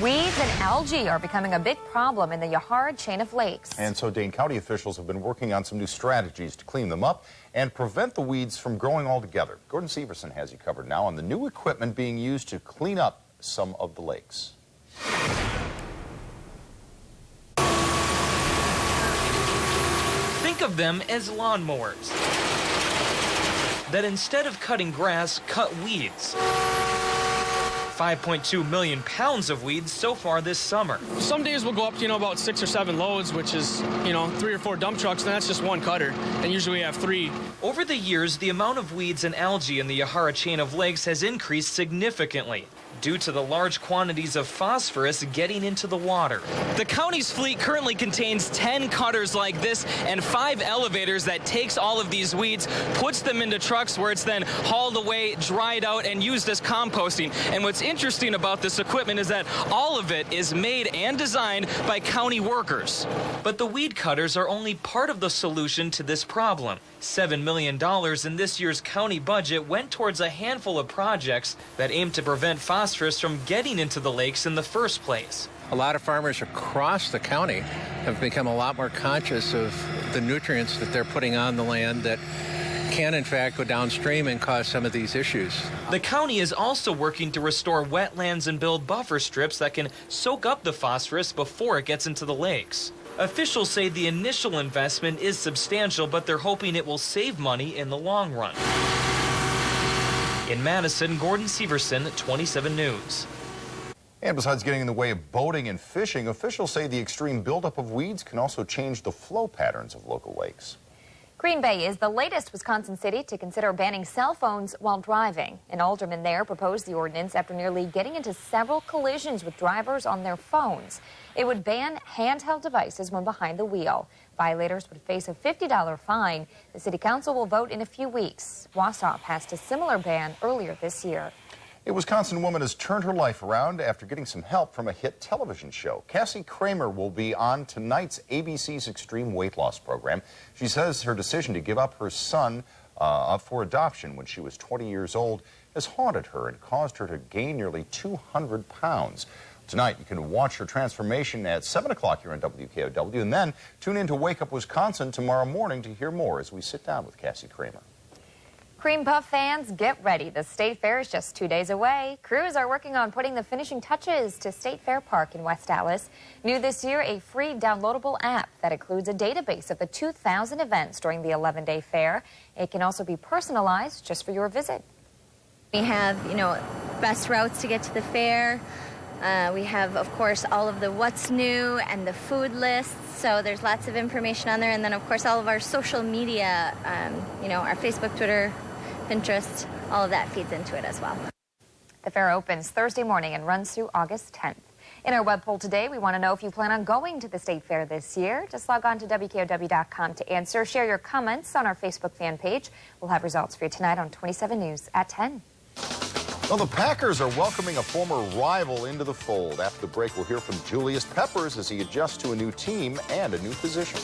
Weeds and algae are becoming a big problem in the Yahara chain of lakes. And so Dane County officials have been working on some new strategies to clean them up and prevent the weeds from growing altogether. Gordon Severson has you covered now on the new equipment being used to clean up some of the lakes. Think of them as lawnmowers that instead of cutting grass, cut weeds. 5.2 million pounds of weeds so far this summer. Some days we'll go up to, about 6 or 7 loads, which is, 3 or 4 dump trucks, and that's just one cutter. And usually we have 3. Over the years, the amount of weeds and algae in the Yahara chain of lakes has increased significantly due to the large quantities of phosphorus getting into the water. The county's fleet currently contains 10 cutters like this and 5 elevators that takes all of these weeds, puts them into trucks where it's then hauled away, dried out, and used as composting. And what's interesting about this equipment is that all of it is made and designed by county workers. But the weed cutters are only part of the solution to this problem. $7 million in this year's county budget went towards a handful of projects that aim to prevent phosphorus from getting into the lakes in the first place. A lot of farmers across the county have become a lot more conscious of the nutrients that they're putting on the land that can, in fact, go downstream and cause some of these issues. The county is also working to restore wetlands and build buffer strips that can soak up the phosphorus before it gets into the lakes. Officials say the initial investment is substantial, but they're hoping it will save money in the long run. In Madison, Gordon Severson, 27 News. And besides getting in the way of boating and fishing, officials say the extreme buildup of weeds can also change the flow patterns of local lakes. Green Bay is the latest Wisconsin city to consider banning cell phones while driving. An alderman there proposed the ordinance after nearly getting into several collisions with drivers on their phones. It would ban handheld devices when behind the wheel. Violators would face a $50 fine. The city council will vote in a few weeks. Wausau passed a similar ban earlier this year. A Wisconsin woman has turned her life around after getting some help from a hit television show. Cassie Kramer will be on tonight's ABC's Extreme Weight Loss program. She says her decision to give up her son for adoption when she was 20 years old has haunted her and caused her to gain nearly 200 pounds. Tonight, you can watch her transformation at 7 o'clock here on WKOW, and then tune in to Wake Up Wisconsin tomorrow morning to hear more as we sit down with Cassie Kramer. Cream Puff fans, get ready. The State Fair is just 2 days away. Crews are working on putting the finishing touches to State Fair Park in West Allis. New this year, a free downloadable app that includes a database of the 2,000 events during the 11-day fair. It can also be personalized just for your visit. We have, best routes to get to the fair. We have, of course, all of the what's new and the food lists. So there's lots of information on there. And then, of course, all of our social media, our Facebook, Twitter, Pinterest, all of that feeds into it as well. The fair opens Thursday morning and runs through August 10th. In our web poll today, we want to know if you plan on going to the State Fair this year. Just log on to WKOW.com to answer. Share your comments on our Facebook fan page. We'll have results for you tonight on 27 News at 10. Well, the Packers are welcoming a former rival into the fold. After the break, we'll hear from Julius Peppers as he adjusts to a new team and a new position.